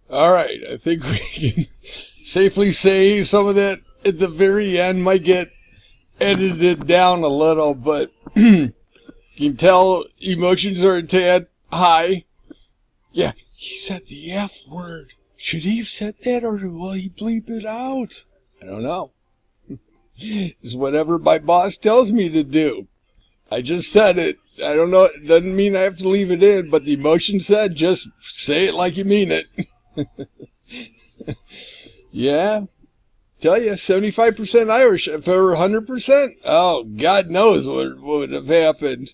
All right, I think we can safely say some of that at the very end might get edited down a little, but you can tell emotions are a tad high. Yeah, he said the F word. Should he have said that, or will he bleep it out? I don't know. It's whatever my boss tells me to do. I just said it. I don't know. It doesn't mean I have to leave it in, but the emotion said just say it like you mean it. Yeah. Tell you, 75% Irish. If it were 100%, oh, God knows what would have happened.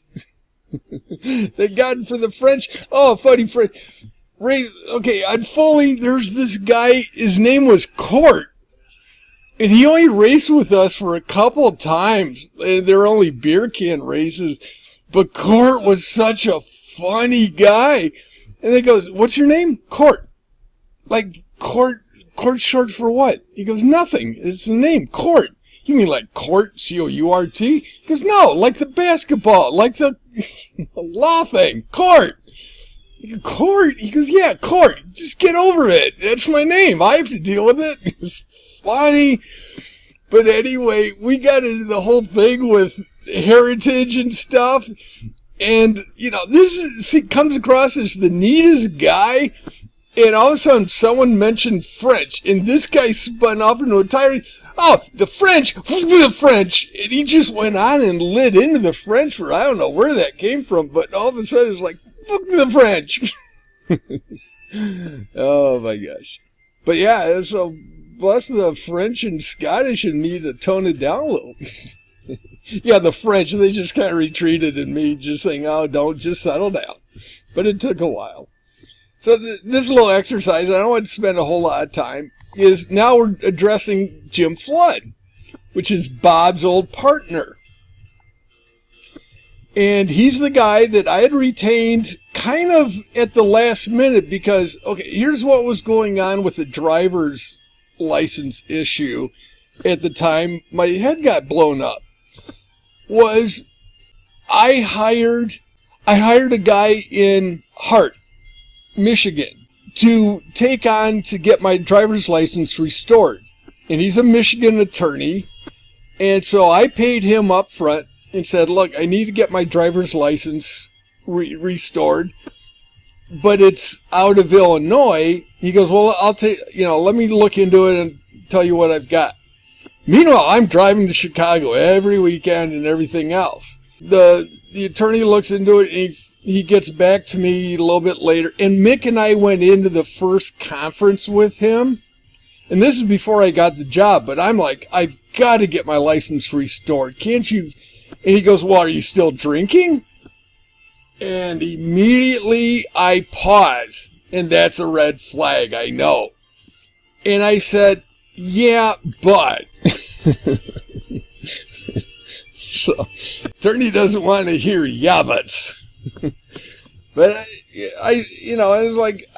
Thank God for the French. Oh, funny French. Okay, on Foley, there's this guy, his name was Court. And he only raced with us for a couple of times. And they were only beer can races. But Court was such a funny guy. And he goes, what's your name? Court. Like, Court's short for what? He goes, nothing. It's the name, Court. You mean like Court, C-O-U-R-T? He goes, no, like the basketball, like the law thing, Court. Court? He goes, yeah, Court. Just get over it. That's my name. I have to deal with it. It's funny. But anyway, we got into the whole thing with heritage and stuff. And, you know, comes across as the neatest guy. And all of a sudden, someone mentioned French, and this guy spun off into a tirade. Oh, the French, the French. And he just went on and lit into the French for, I don't know where that came from, but all of a sudden it's like, fuck the French. Oh my gosh. But yeah, so bless the French and Scottish in me to tone it down a little. Yeah, the French, they just kind of retreated in me, just saying, oh, don't, just settle down. But it took a while. So this little exercise, I don't want to spend a whole lot of time, is now we're addressing Jim Flood, which is Bob's old partner. And he's the guy that I had retained kind of at the last minute because, okay, here's what was going on with the driver's license issue at the time my head got blown up. Was I hired a guy in Hart, Michigan, to get my driver's license restored. And he's a Michigan attorney. And so I paid him up front and said, look, I need to get my driver's license restored, but it's out of Illinois. He goes, well, let me look into it and tell you what I've got. Meanwhile, I'm driving to Chicago every weekend and everything else. The attorney looks into it and he gets back to me a little bit later. And Mick and I went into the first conference with him. And this is before I got the job. But I'm like, I've got to get my license restored. Can't you? And he goes, well, are you still drinking? And immediately I pause. And that's a red flag, I know. And I said, yeah, but. So, attorney doesn't want to hear yabbits. But I was like,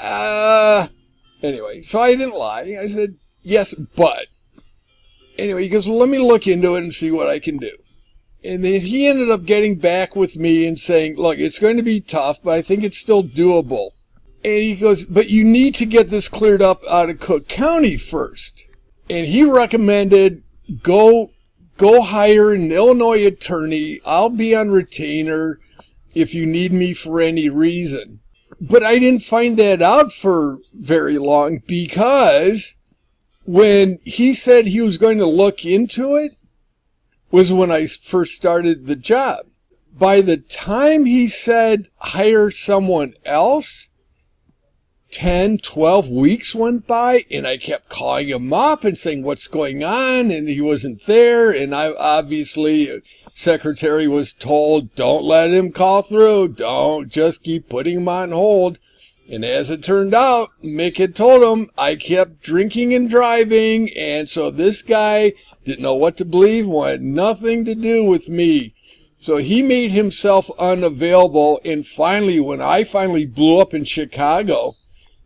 anyway, so I didn't lie. I said, yes, but. Anyway, he goes, well, let me look into it and see what I can do. And then he ended up getting back with me and saying, look, it's going to be tough, but I think it's still doable. And he goes, but you need to get this cleared up out of Cook County first. And he recommended go hire an Illinois attorney. I'll be on retainer if you need me for any reason. But I didn't find that out for very long because when he said he was going to look into it was when I first started the job. By the time he said hire someone else, 10, 12 weeks went by, and I kept calling him up and saying, what's going on? And he wasn't there, and I obviously, secretary was told, don't let him call through, don't, just keep putting him on hold. And as it turned out, Mick had told him I kept drinking and driving, and so this guy didn't know what to believe, wanted nothing to do with me. So he made himself unavailable, and finally, when I finally blew up in Chicago,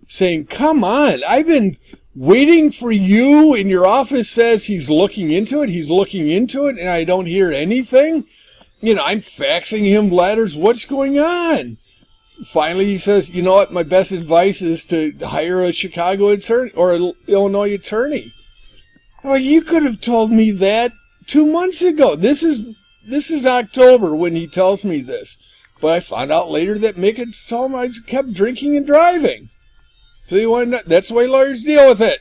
saying, come on, I've been waiting for you, and your office says he's looking into it, and I don't hear anything. You know, I'm faxing him letters. What's going on? finally he says, you know what, my best advice is to hire a Chicago attorney or an Illinois attorney. Well, you could have told me that 2 months ago. This is October when he tells me this. But I found out later that Mick had told him I kept drinking and driving. So you want to, that's the way lawyers deal with it.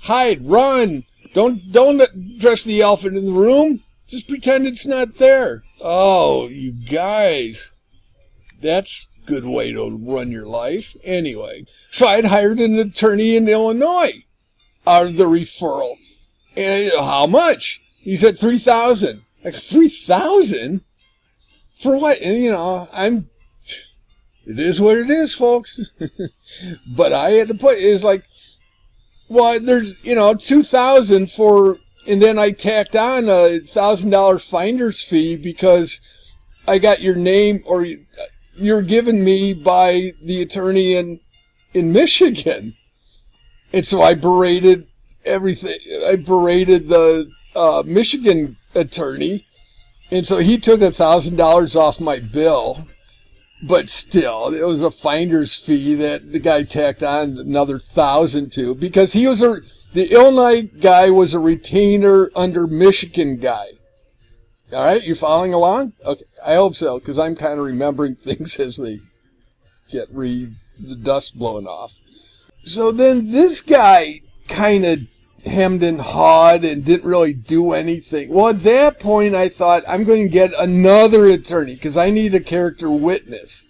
Hide, run. Don't address the elephant in the room. Just pretend it's not there. Oh, you guys. That's a good way to run your life. Anyway, so I'd hired an attorney in Illinois out of the referral. And how much? He said $3,000. Like, $3,000? For what? And, you know, it is what it is, folks. But I had to put, it was like, well, there's, you know, $2,000 for, and then I tacked on a $1,000 finder's fee because I got your name, or you're given me by the attorney in Michigan. And so I berated everything. I berated the Michigan attorney. And so he took $1,000 off my bill, but still, it was a finder's fee that the guy tacked on another $1,000 to, because he was the Illinois guy was a retainer under Michigan guy. All right, you following along? Okay, I hope so, because I'm kind of remembering things as they get the dust blown off. So then this guy kind of hemmed and hawed and didn't really do anything. Well, at that point, I thought, I'm going to get another attorney because I need a character witness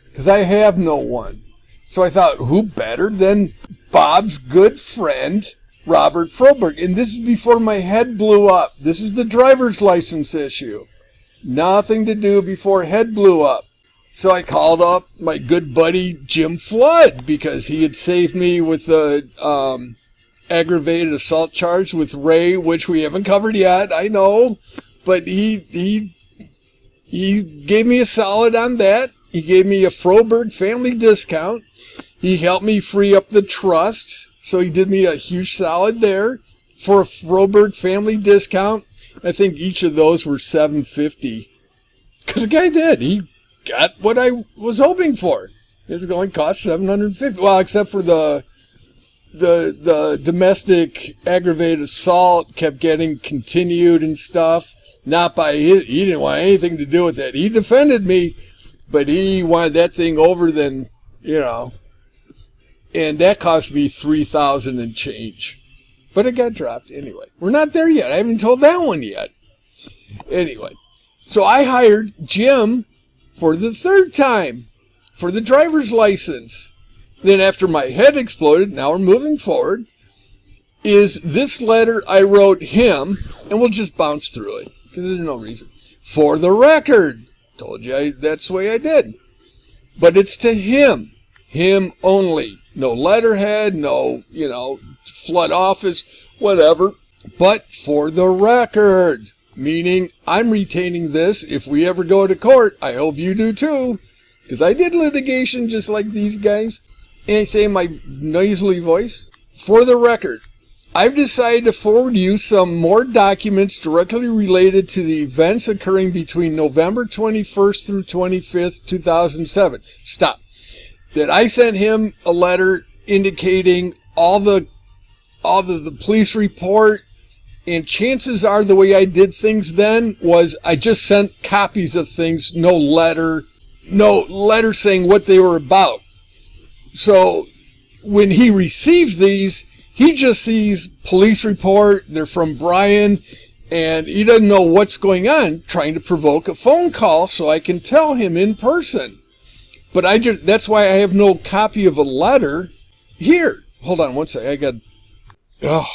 because I have no one. So I thought, who better than Bob's good friend, Robert Froberg? And this is before my head blew up. This is the driver's license issue. Nothing to do before head blew up. So I called up my good buddy Jim Flood because he had saved me with the aggravated assault charge with Ray, which we haven't covered yet, I know, but he gave me a solid on that. He gave me a Froberg family discount. He helped me free up the trust, so he did me a huge solid there for a Froberg family discount. I think each of those were $750, because the guy did. He got what I was hoping for. It was going to cost $750, well, except for the domestic aggravated assault kept getting continued and stuff. Not by he didn't want anything to do with that. He defended me, but he wanted that thing over then, you know. And that cost me $3,000 and change. But it got dropped anyway. We're not there yet. I haven't told that one yet. Anyway, so I hired Jim for the third time for the driver's license. Then after my head exploded, now we're moving forward, is this letter I wrote him, and we'll just bounce through it, because there's no reason. For the record, told you that's the way I did. But it's to him only. No letterhead, no, you know, flood office, whatever. But for the record, meaning I'm retaining this if we ever go to court. I hope you do too, because I did litigation just like these guys. And I say in my nasally voice, for the record, I've decided to forward you some more documents directly related to the events occurring between November 21st through 25th, 2007. Stop. That I sent him a letter indicating all the police report, and chances are the way I did things then was I just sent copies of things, no letter saying what they were about. So when he receives these, he just sees police report, they're from Brian, and he doesn't know what's going on, trying to provoke a phone call so I can tell him in person. But that's why I have no copy of a letter here. Hold on one second. Can't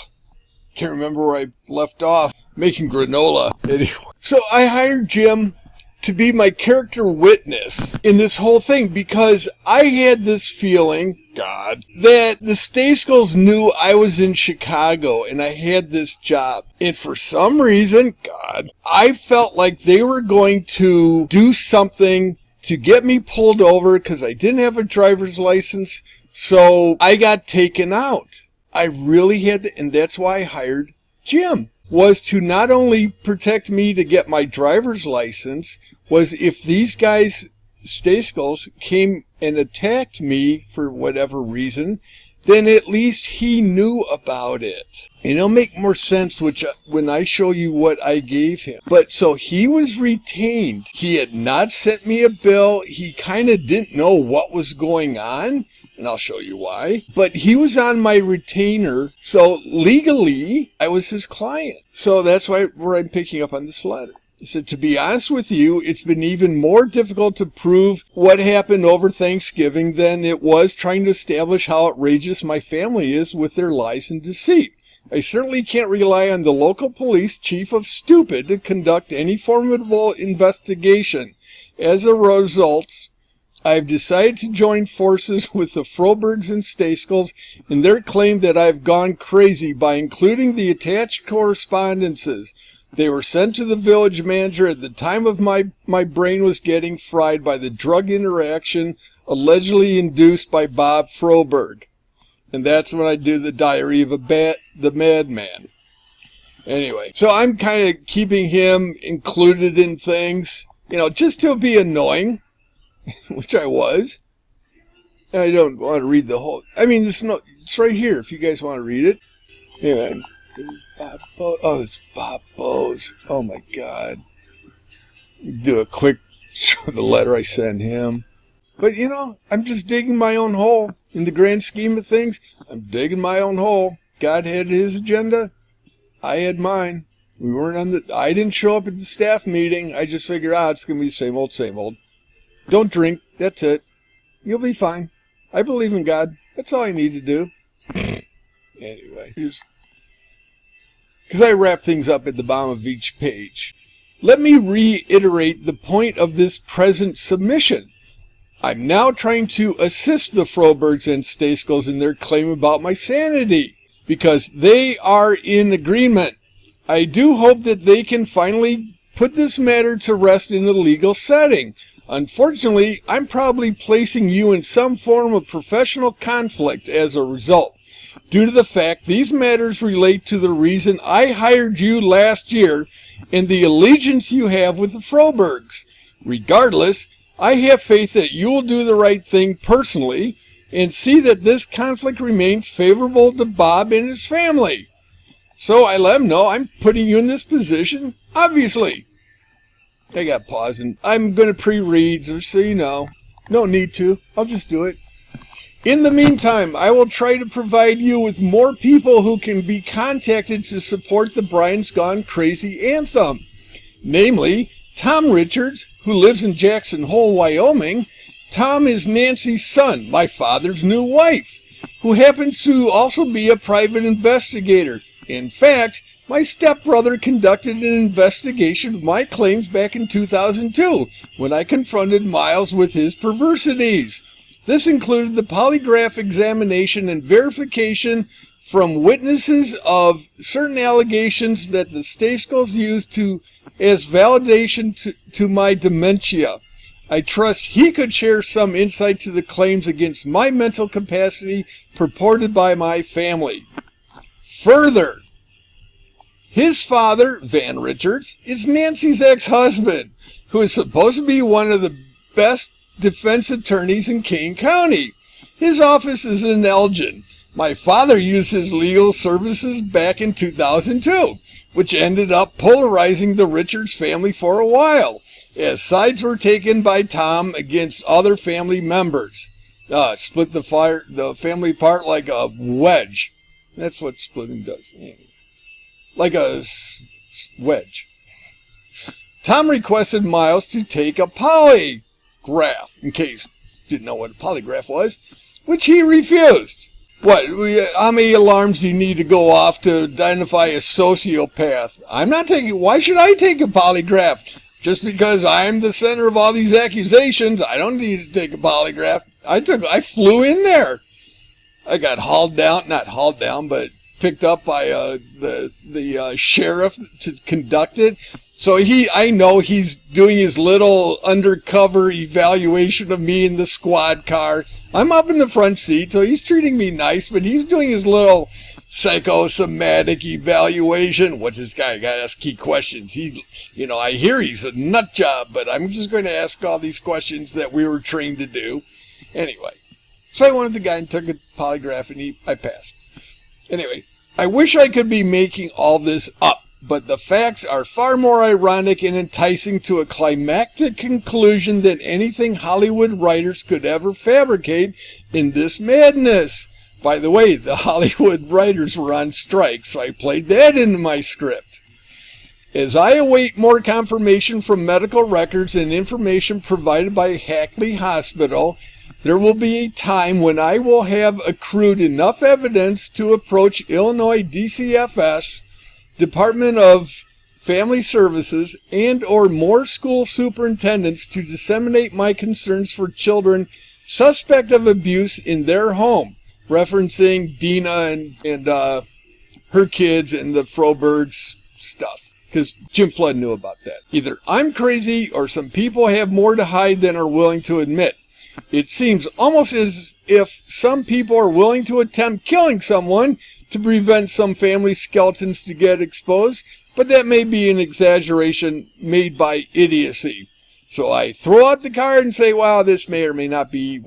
remember where I left off. Making granola. Anyway. So I hired Jim to be my character witness in this whole thing because I had this feeling, God, that the Stayskulls knew I was in Chicago and I had this job. And for some reason, God, I felt like they were going to do something to get me pulled over because I didn't have a driver's license. So I got taken out. I really had to, and that's why I hired Jim. Was to not only protect me to get my driver's license, was if these guys Stayskulls came and attacked me for whatever reason, then at least he knew about it. And it'll make more sense when I show you what I gave him. But so he was retained. He had not sent me a bill. He kind of didn't know what was going on. And I'll show you why. But he was on my retainer. So legally, I was his client. So that's where I'm picking up on this letter. He said, to be honest with you, it's been even more difficult to prove what happened over Thanksgiving than it was trying to establish how outrageous my family is with their lies and deceit. I certainly can't rely on the local police chief of stupid to conduct any formidable investigation. As a result, I've decided to join forces with the Frobergs and Stayskulls in their claim that I've gone crazy by including the attached correspondences. They were sent to the village manager at the time of my brain was getting fried by the drug interaction allegedly induced by Bob Froberg. And that's when I do the diary of the madman. Anyway, so I'm kind of keeping him included in things, just to be annoying, which I was. And I don't want to read the whole, it's right here if you guys want to read it. Anyway. It's Bob Bose. Oh my God. Do a quick show of the letter I sent him. But I'm just digging my own hole. In the grand scheme of things, I'm digging my own hole. God had his agenda. I had mine. We weren't I didn't show up at the staff meeting. I just figured out it's going to be the same old, same old. Don't drink. That's it. You'll be fine. I believe in God. That's all I need to do. Anyway, because I wrap things up at the bottom of each page. Let me reiterate the point of this present submission. I'm now trying to assist the Frobergs and Stayskulls in their claim about my sanity, because they are in agreement. I do hope that they can finally put this matter to rest in a legal setting. Unfortunately, I'm probably placing you in some form of professional conflict as a result, due to the fact these matters relate to the reason I hired you last year and the allegiance you have with the Frobergs. Regardless, I have faith that you will do the right thing personally and see that this conflict remains favorable to Bob and his family. So I let him know I'm putting you in this position, obviously. I got pause, and I'm going to pre-read, just so you know. No need to. I'll just do it. In the meantime, I will try to provide you with more people who can be contacted to support the Brian's Gone Crazy anthem. Namely, Tom Richards, who lives in Jackson Hole, Wyoming. Tom is Nancy's son, my father's new wife, who happens to also be a private investigator. In fact, my stepbrother conducted an investigation of my claims back in 2002 when I confronted Miles with his perversities. This included the polygraph examination and verification from witnesses of certain allegations that the Stayskulls used as validation to my dementia. I trust he could share some insight to the claims against my mental capacity purported by my family. Further, his father, Van Richards, is Nancy's ex-husband, who is supposed to be one of the best defense attorneys in Kane County. His office is in Elgin. My father used his legal services back in 2002, which ended up polarizing the Richards family for a while, as sides were taken by Tom against other family members. Split the family apart like a wedge. That's what splitting does. Like a wedge. Tom requested Miles to take a polygraph, in case you didn't know what a polygraph was, which he refused. How many alarms do you need to go off to identify a sociopath? Why should I take a polygraph? Just because I'm the center of all these accusations, I don't need to take a polygraph. I flew in there. I got but picked up by the sheriff to conduct it. So I know he's doing his little undercover evaluation of me in the squad car. I'm up in the front seat, so he's treating me nice, but he's doing his little psychosomatic evaluation. What's this guy? I got to ask key questions. I hear he's a nut job, but I'm just going to ask all these questions that we were trained to do. Anyway, so I went with the guy and took a polygraph, and I passed. Anyway, I wish I could be making all this up, but the facts are far more ironic and enticing to a climactic conclusion than anything Hollywood writers could ever fabricate in this madness. By the way, the Hollywood writers were on strike, so I played that into my script. As I await more confirmation from medical records and information provided by Hackley Hospital, there will be a time when I will have accrued enough evidence to approach Illinois DCFS, Department of Family Services, and or more school superintendents to disseminate my concerns for children suspect of abuse in their home, referencing Dina and her kids and the Frobergs stuff. Because Jim Flood knew about that. Either I'm crazy or some people have more to hide than are willing to admit. It seems almost as if some people are willing to attempt killing someone to prevent some family skeletons to get exposed, but that may be an exaggeration made by idiocy. So I throw out the card and say, wow, this may or may not be.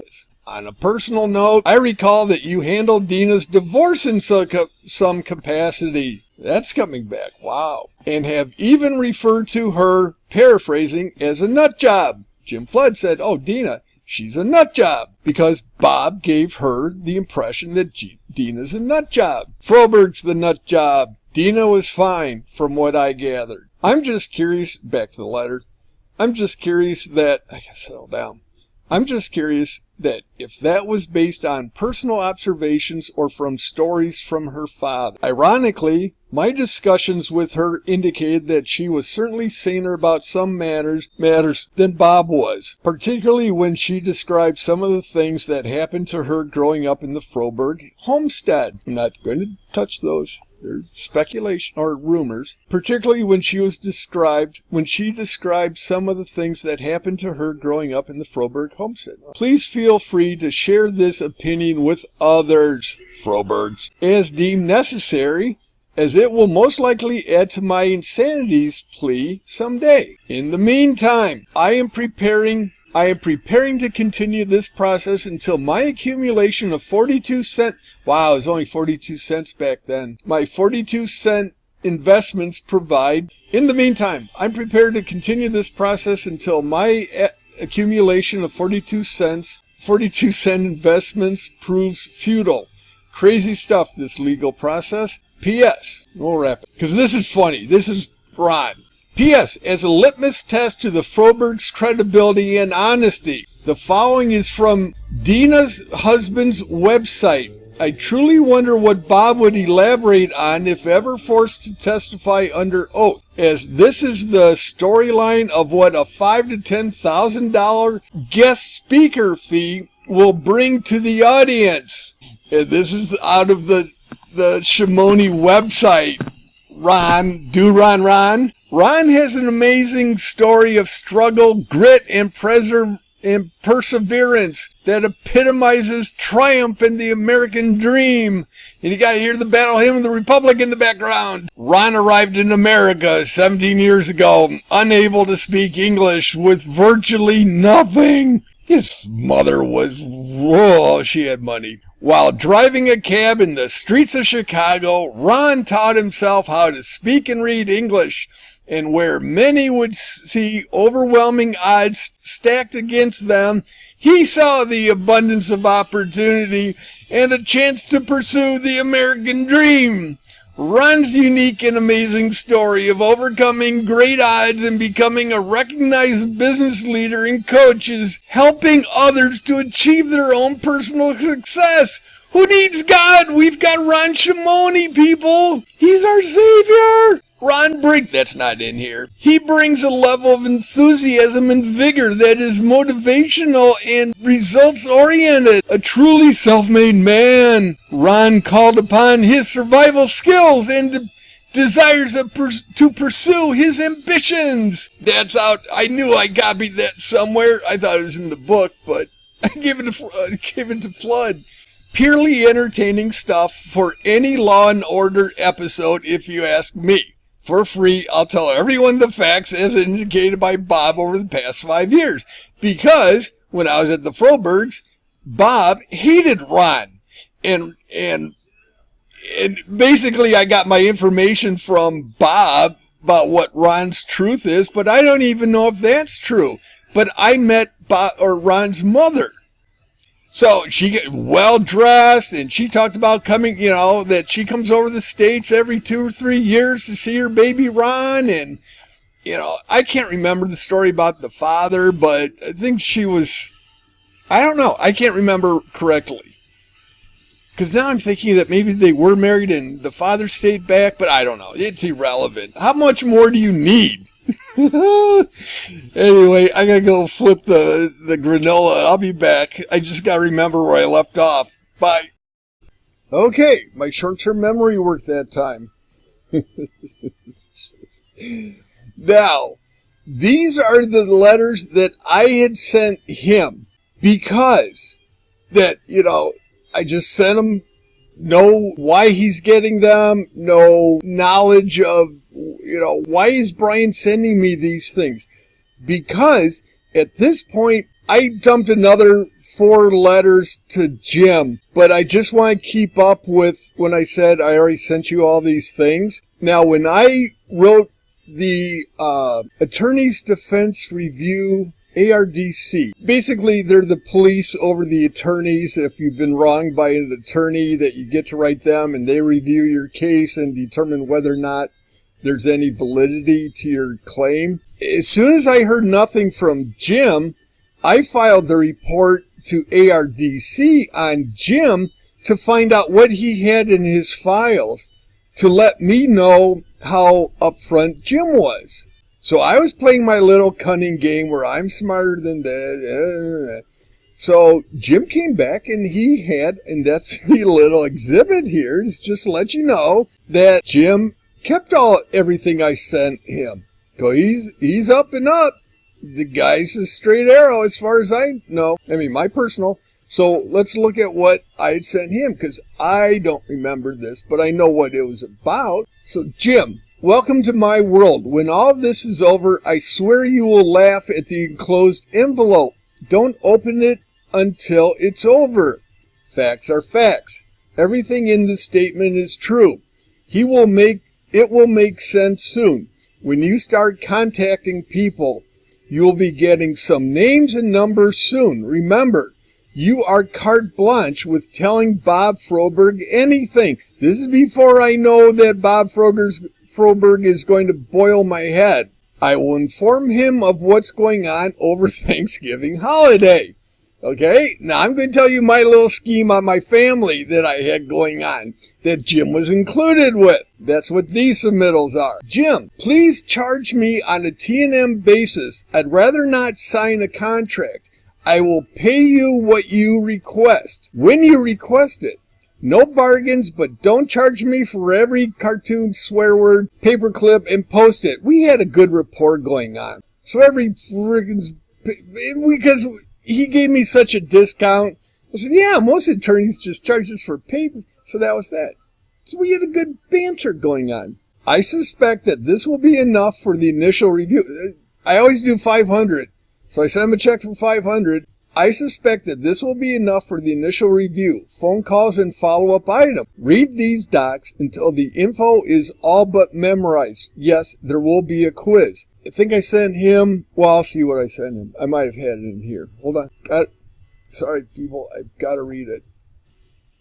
On a personal note, I recall that you handled Dina's divorce in some capacity. That's coming back, wow. And have even referred to her, paraphrasing, as a nut job. Jim Flood said, oh, Dina, she's a nut job, because Bob gave her the impression that Dina's a nut job. Froberg's the nut job. Dina was fine, from what I gathered. I'm just curious, back to the letter, I'm just curious that, I gotta settle down. I'm just curious that if that was based on personal observations or from stories from her father. Ironically, my discussions with her indicated that she was certainly saner about some matters than Bob was, particularly when she described some of the things that happened to her growing up in the Froberg homestead. I'm not going to touch those. They're speculation or rumors, particularly when she described some of the things that happened to her growing up in the Froberg homestead. Please feel free to share this opinion with others, Frobergs, as deemed necessary, as it will most likely add to my insanity's plea someday. In the meantime, I am preparing to continue this process until my accumulation of 42-cent, wow, it was only 42 cents back then, my 42-cent investments provide. In the meantime, I'm prepared to continue this process until my accumulation of 42-cent investments proves futile. Crazy stuff, this legal process. P.S. We'll wrap it, because this is funny. This is Ron. P.S. As a litmus test to the Froberg's credibility and honesty, the following is from Dina's husband's website. I truly wonder what Bob would elaborate on if ever forced to testify under oath, as this is the storyline of what a $5,000 to $10,000 guest speaker fee will bring to the audience. And this is out of the Shimoni website. Ron. Ron has an amazing story of struggle, grit, and perseverance that epitomizes triumph in the American dream. And you gotta hear the battle hymn of the Republic in the background. Ron arrived in America 17 years ago, unable to speak English, with virtually nothing. His mother was, she had money. While driving a cab in the streets of Chicago, Ron taught himself how to speak and read English. And where many would see overwhelming odds stacked against them, he saw the abundance of opportunity and a chance to pursue the American dream. Ron's unique and amazing story of overcoming great odds and becoming a recognized business leader and coach is helping others to achieve their own personal success. Who needs God? We've got Ron Shimoni, people. He's our savior. Ron Brink, that's not in here. He brings a level of enthusiasm and vigor that is motivational and results-oriented. A truly self-made man. Ron called upon his survival skills and desires to pursue his ambitions. That's out. I knew I copied that somewhere. I thought it was in the book, but I gave it to Flood. purely entertaining stuff for any Law and Order episode, if you ask me. For free, I'll tell everyone the facts as indicated by Bob over the past 5 years. Because when I was at the Frobergs, Bob hated Ron. And basically I got my information from Bob about what Ron's truth is, but I don't even know if that's true. But I met Ron's mother. So she get well dressed, and she talked about coming, that she comes over the States every 2 or 3 years to see her baby Ron. And, I can't remember the story about the father, but I think she was, I don't know. I can't remember correctly. Because now I'm thinking that maybe they were married and the father stayed back, but I don't know. It's irrelevant. How much more do you need? Anyway, I gotta go flip the granola. I'll be back. I just gotta remember where I left off. Bye. Okay, my short-term memory worked that time. Now, these are the letters that I had sent him because that, I just sent him, no why he's getting them, no knowledge of, why is Brian sending me these things? Because at this point, I dumped another 4 letters to Jim, but I just want to keep up with when I said I already sent you all these things. Now, when I wrote the Attorney's Defense Review AR&DC. Basically, they're the police over the attorneys. If you've been wronged by an attorney, that you get to write them and they review your case and determine whether or not there's any validity to your claim. As soon as I heard nothing from Jim, I filed the report to AR&DC on Jim to find out what he had in his files to let me know how upfront Jim was. So I was playing my little cunning game where I'm smarter than that. So Jim came back and he had, and that's the little exhibit here, is just to let you know that Jim kept everything I sent him. So he's up and up. The guy's a straight arrow as far as I know. I mean, my personal. So let's look at what I had sent him, because I don't remember this, but I know what it was about. So Jim, welcome to my world. When all this is over, I swear you will laugh at the enclosed envelope. Don't open it until it's over. Facts are facts. Everything in this statement is true. It will make sense soon. When you start contacting people, you will be getting some names and numbers soon. Remember, you are carte blanche with telling Bob Froberg anything. This is before I know that Bob Froberg is going to boil my head. I will inform him of what's going on over Thanksgiving holiday. Okay? Now I'm going to tell you my little scheme on my family that I had going on, that Jim was included with. That's what these submittals are. Jim, please charge me on a T&M basis. I'd rather not sign a contract. I will pay you what you request, when you request it. No bargains, but don't charge me for every cartoon, swear word, paperclip, and post-it. We had a good rapport going on. So every friggin', because he gave me such a discount, I said, yeah, most attorneys just charge us for paper. So that was that. So we had a good banter going on. I suspect that this will be enough for the initial review. I always do 500. So I sent him a check for 500. I suspect that this will be enough for the initial review, phone calls, and follow-up item. Read these docs until the info is all but memorized. Yes, there will be a quiz. I think I sent him, well, I'll see what I sent him. I might have had it in here. Hold on. Sorry, people, I've got to read it.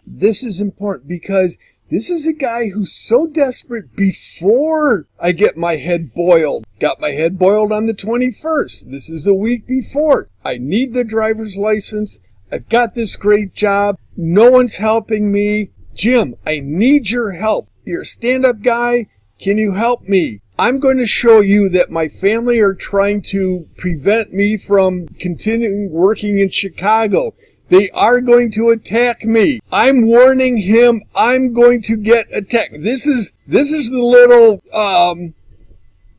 This is important because this is a guy who's so desperate before I get my head boiled. Got my head boiled on the 21st. This is a week before. I need the driver's license. I've got this great job. No one's helping me. Jim, I need your help. You're a stand-up guy. Can you help me? I'm going to show you that my family are trying to prevent me from continuing working in Chicago. They are going to attack me. I'm warning him I'm going to get attacked. This is the little,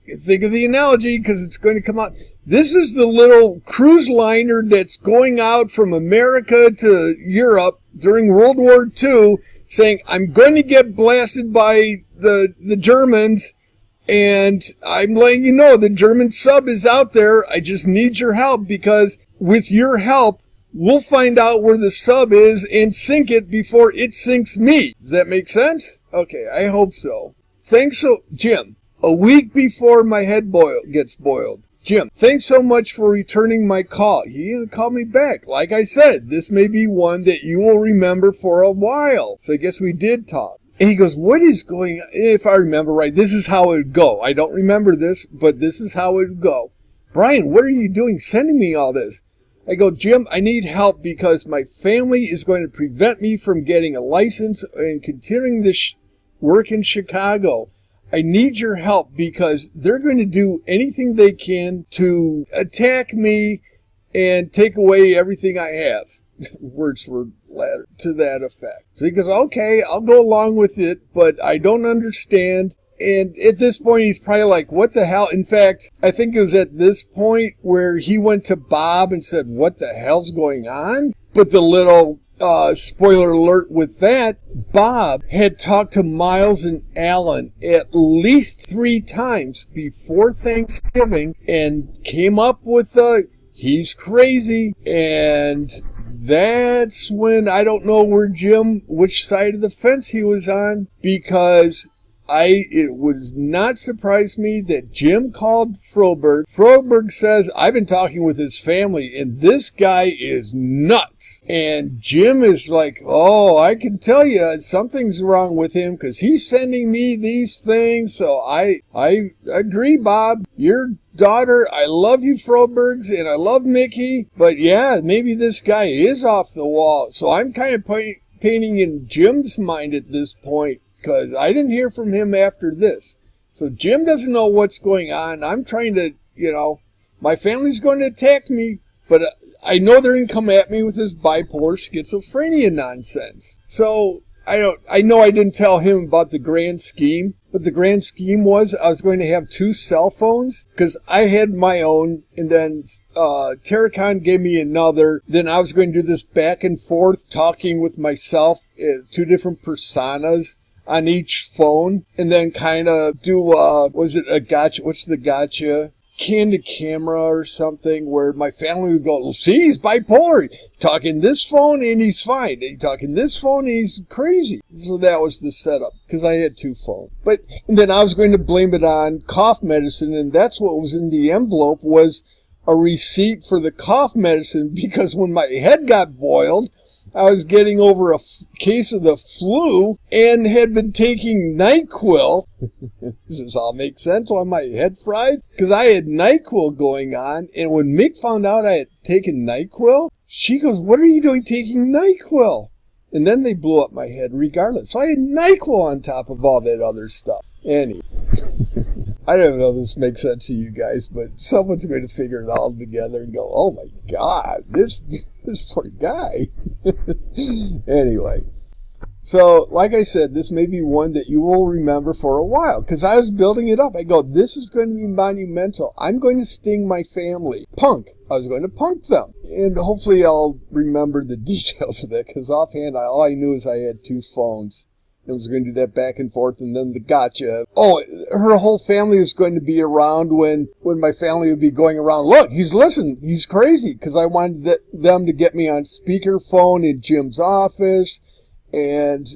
think of the analogy because it's going to come out. This is the little cruise liner that's going out from America to Europe during World War II saying, I'm going to get blasted by the Germans, and I'm letting you know the German sub is out there. I just need your help, because with your help, we'll find out where the sub is and sink it before it sinks me. Does that make sense? Okay, I hope so. Thanks so, Jim, a week before my head gets boiled. Jim, thanks so much for returning my call. He didn't call me back. Like I said, this may be one that you will remember for a while. So I guess we did talk. And he goes, what is going on? If I remember right, this is how it would go. I don't remember this, but this is how it would go. Brian, what are you doing sending me all this? I go, Jim, I need help because my family is going to prevent me from getting a license and continuing this work in Chicago. I need your help because they're going to do anything they can to attack me and take away everything I have. Words were to that effect. So he goes, okay, I'll go along with it, but I don't understand. And at this point, he's probably like, what the hell? In fact, I think it was at this point where he went to Bob and said, what the hell's going on? But the little spoiler alert with that, Bob had talked to Miles and Alan at least 3 times before Thanksgiving and came up with he's crazy. And that's when I don't know which side of the fence he was on, because it would not surprise me that Jim called Froberg. Froberg says, I've been talking with his family, and this guy is nuts. And Jim is like, oh, I can tell you something's wrong with him because he's sending me these things. So I agree, Bob. Your daughter, I love you, Frobergs, and I love Mickey. But yeah, maybe this guy is off the wall. So I'm kind of painting in Jim's mind at this point, because I didn't hear from him after this. So Jim doesn't know what's going on. I'm trying to, my family's going to attack me, but I know they're going to come at me with this bipolar schizophrenia nonsense. So I know I didn't tell him about the grand scheme, but the grand scheme was I was going to have 2 cell phones, because I had my own, and then Terracon gave me another. Then I was going to do this back and forth talking with myself, 2 different personas on each phone, and then kind of do, was it a gotcha? What's the gotcha? Candid camera or something, where my family would go, see, he's bipolar. Talking this phone and he's fine. He's talking this phone and he's crazy. So that was the setup, because I had 2 phones. And then I was going to blame it on cough medicine, and that's what was in the envelope, was a receipt for the cough medicine, because when my head got boiled, I was getting over a case of the flu and had been taking NyQuil. Does this all make sense? Why my head fried? Because I had NyQuil going on, and when Mick found out I had taken NyQuil, she goes, what are you doing taking NyQuil? And then they blew up my head regardless. So I had NyQuil on top of all that other stuff. Anyway. I don't know if this makes sense to you guys, but someone's going to figure it all together and go, oh my God, this poor guy. Anyway, so like I said, this may be one that you will remember for a while, because I was building it up. I go, this is going to be monumental. I'm going to sting my family. Punk. I was going to punk them. And hopefully I'll remember the details of that, because offhand, all I knew is I had 2 phones. I was going to do that back and forth, and then the gotcha. Oh, her whole family was going to be around when my family would be going around, look, he's crazy, because I wanted them to get me on speakerphone in Jim's office, and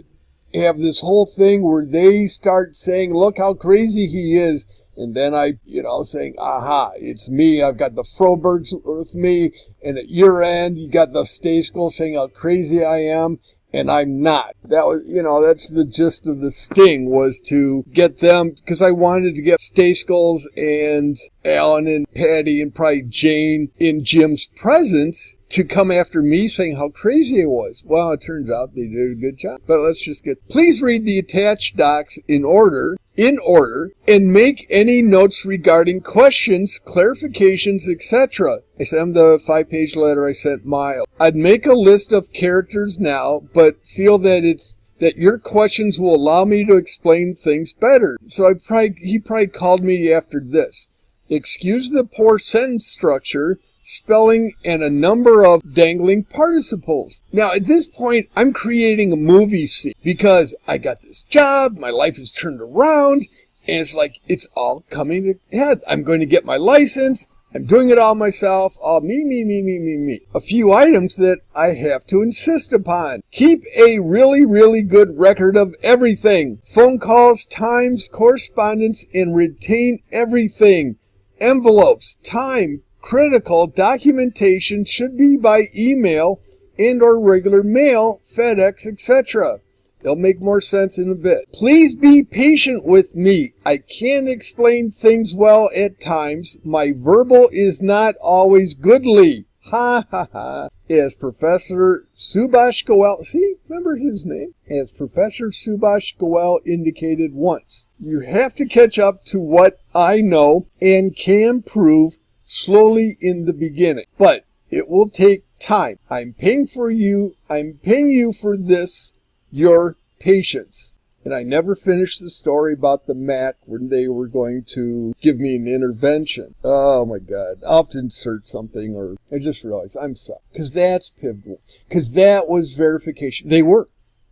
have this whole thing where they start saying, look how crazy he is, and then I, saying, aha, it's me, I've got the Frobergs with me, and at your end, you got the Stay School saying how crazy I am, and I'm not. That was, that's the gist of the sting, was to get them, because I wanted to get Stay Skulls and Alan and Patty and probably Jane in Jim's presence to come after me saying how crazy I was. Well, it turns out they did a good job. But let's just please read the attached docs in order, and make any notes regarding questions, clarifications, etc. I sent him the 5-page letter I sent Miles. I'd make a list of characters now, but feel that your questions will allow me to explain things better. So he probably called me after this. Excuse the poor sentence structure. spelling, and a number of dangling participles. Now, at this point, I'm creating a movie scene because I got this job, my life is turned around, and it's like it's all coming ahead. I'm going to get my license. I'm doing it all myself. All me. A few items that I have to insist upon. Keep a really, really good record of everything. Phone calls, times, correspondence, and retain everything. Envelopes, time, critical documentation should be by email and or regular mail, FedEx, etc. They'll make more sense in a bit. Please be patient with me. I can't explain things well at times. My verbal is not always goodly. Ha ha ha. As Professor Subhash Goel, see, remember his name? As Professor Subhash Goel indicated once, you have to catch up to what I know and can prove slowly in the beginning. But it will take time. I'm paying you for this. Your patience. And I never finished the story about the Mac when they were going to give me an intervention. Oh my God. I'll have to insert something, or I just realized I'm sorry. Because that's pivotal. Because that was verification. They were.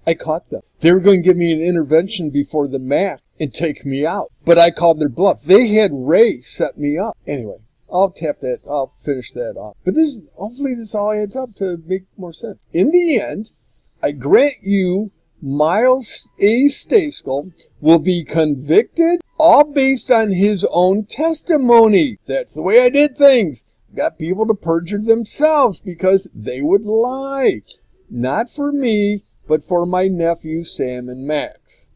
I caught them. They were going to give me an intervention before the Mac and take me out. But I called their bluff. They had Ray set me up. Anyway, I'll finish that off. But hopefully this all adds up to make more sense. In the end, I grant you Miles A. Stayskull will be convicted, all based on his own testimony. That's the way I did things. Got people to perjure themselves because they would lie. Not for me, but for my nephews Sam and Max.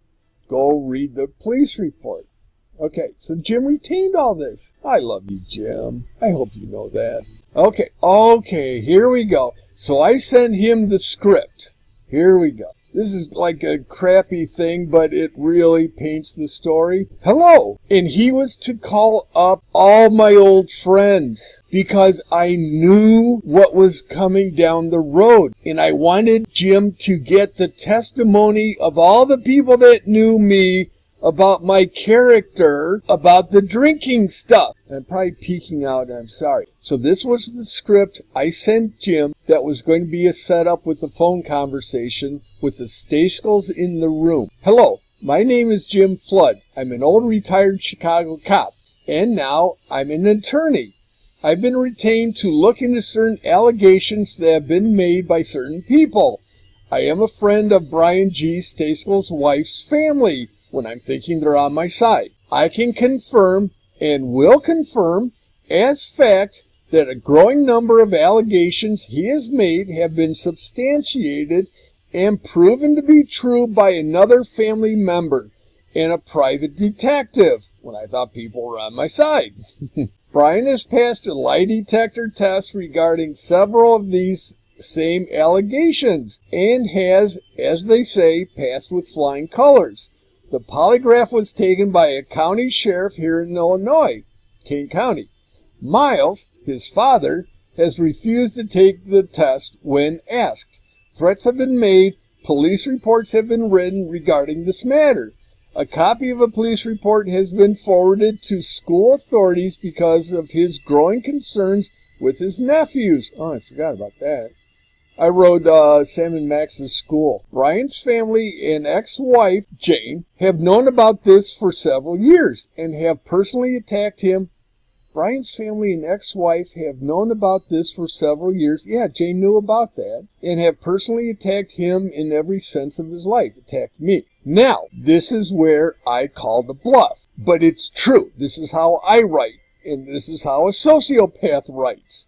Go read the police report. Okay, so Jim retained all this. I love you, Jim. I hope you know that. Okay, here we go. So I sent him the script. Here we go. This is like a crappy thing, but it really paints the story. Hello! And he was to call up all my old friends because I knew what was coming down the road. And I wanted Jim to get the testimony of all the people that knew me about my character, about the drinking stuff. I'm probably peeking out, I'm sorry. So this was the script I sent Jim that was going to be a setup with the phone conversation with the Stayskulls in the room. Hello, my name is Jim Flood. I'm an old retired Chicago cop, and now I'm an attorney. I've been retained to look into certain allegations that have been made by certain people. I am a friend of Brian G. Stayskull's wife's family, when I'm thinking they're on my side. I can confirm and will confirm as fact that a growing number of allegations he has made have been substantiated and proven to be true by another family member and a private detective, when I thought people were on my side. Brian has passed a lie detector test regarding several of these same allegations and has, as they say, passed with flying colors. The polygraph was taken by a county sheriff here in Illinois, Kane County. Miles, his father, has refused to take the test when asked. Threats have been made. Police reports have been written regarding this matter. A copy of a police report has been forwarded to school authorities because of his growing concerns with his nephews. Oh, I forgot about that. I rode Sam and Max's school. Brian's family and ex-wife, Jane, have known about this for several years and have personally attacked him. Brian's family and ex-wife have known about this for several years. Yeah, Jane knew about that. And have personally attacked him in every sense of his life. Attacked me. Now, this is where I called a bluff. But it's true. This is how I write. And this is how a sociopath writes.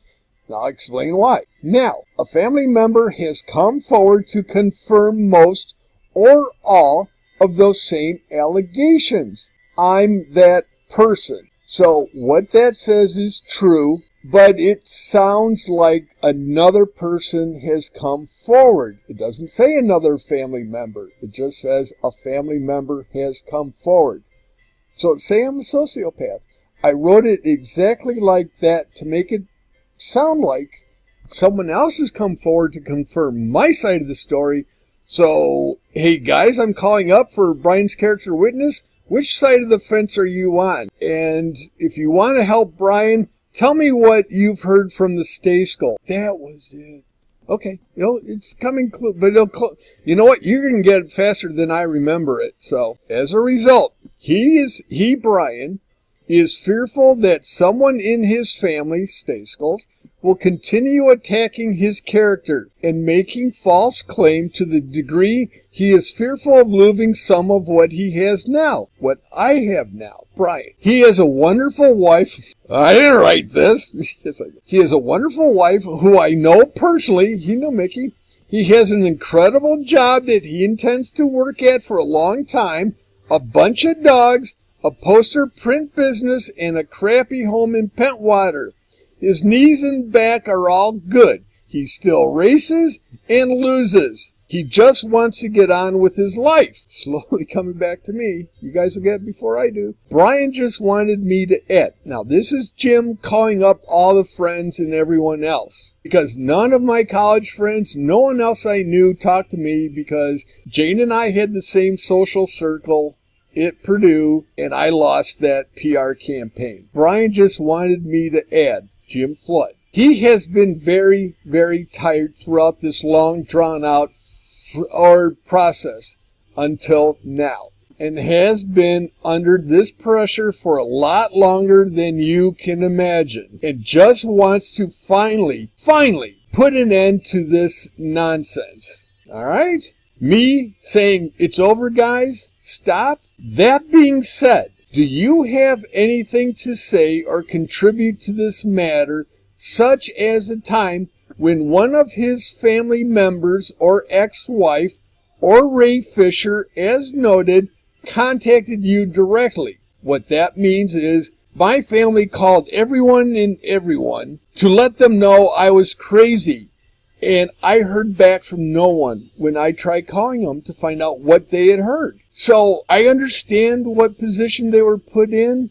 Now I'll explain why. Now, a family member has come forward to confirm most or all of those same allegations. I'm that person. So what that says is true, but it sounds like another person has come forward. It doesn't say another family member. It just says a family member has come forward. So say I'm a sociopath. I wrote it exactly like that to make it sound like someone else has come forward to confirm my side of the story. So, hey guys, I'm calling up for Brian's character witness. Which side of the fence are you on? And if you want to help Brian, Tell me what you've heard from the Stay Skull. That was it. Okay, it's coming, but you know what? You're going to get it faster than I remember it. So, as a result, Brian, is fearful that someone in his family, Stay Skulls, will continue attacking his character and making false claim to the degree he is fearful of losing some of what he has now, what I have now, Brian. He has a wonderful wife. I didn't write this. He has a wonderful wife who I know personally. You know Mickey. He has an incredible job that he intends to work at for a long time, a bunch of dogs, a poster print business, and a crappy home in Pentwater. His knees and back are all good. He still races and loses. He just wants to get on with his life. Slowly coming back to me. You guys will get it before I do. Brian just wanted me to add. Now, this is Jim calling up all the friends and everyone else. Because none of my college friends, no one else I knew talked to me because Jane and I had the same social circle at Purdue, and I lost that PR campaign. Brian just wanted me to add Jim Flood. He has been very, very tired throughout this long, drawn-out process until now, and has been under this pressure for a lot longer than you can imagine, and just wants to finally put an end to this nonsense. All right? Me saying, it's over, guys, stop. That being said, do you have anything to say or contribute to this matter, such as a time when one of his family members or ex-wife or Ray Fisher, as noted, contacted you directly? What that means is my family called everyone to let them know I was crazy, and I heard back from no one when I tried calling them to find out what they had heard. So I understand what position they were put in,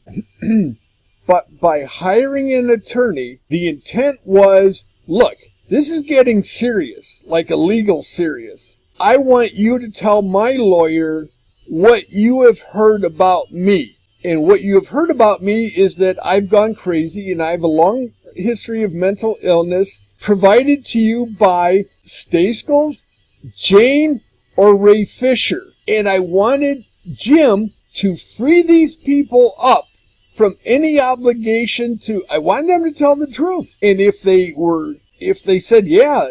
but by hiring an attorney, the intent was, look, this is getting serious, like illegal serious. I want you to tell my lawyer what you have heard about me. And what you have heard about me is that I've gone crazy and I have a long history of mental illness provided to you by Stay Skulls, Jane, or Ray Fisher. And I wanted Jim to free these people up from any obligation to, I wanted them to tell the truth. And if they said, yeah,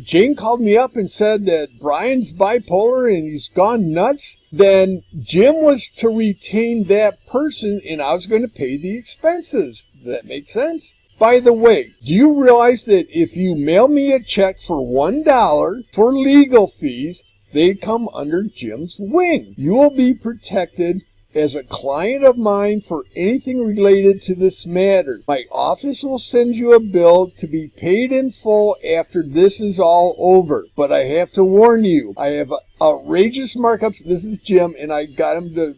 Jane called me up and said that Brian's bipolar and he's gone nuts, then Jim was to retain that person and I was going to pay the expenses. Does that make sense? By the way, do you realize that if you mail me a check for $1 for legal fees, they come under Jim's wing? You will be protected as a client of mine for anything related to this matter. My office will send you a bill to be paid in full after this is all over. But I have to warn you, I have outrageous markups. This is Jim, and I got him to,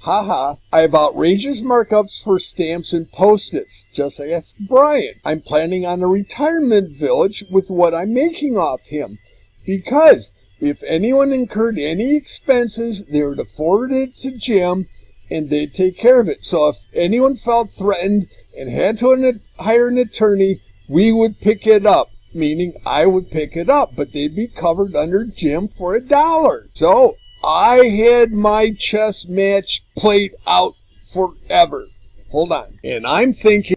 I have outrageous markups for stamps and post-its. Just ask Brian. I'm planning on a retirement village with what I'm making off him. Because if anyone incurred any expenses, they were to forward it to Jim, and they'd take care of it. So if anyone felt threatened and had to hire an attorney, we would pick it up, meaning I would pick it up, but they'd be covered under Jim for $1. So I had my chess match played out forever. Hold on. And I'm thinking,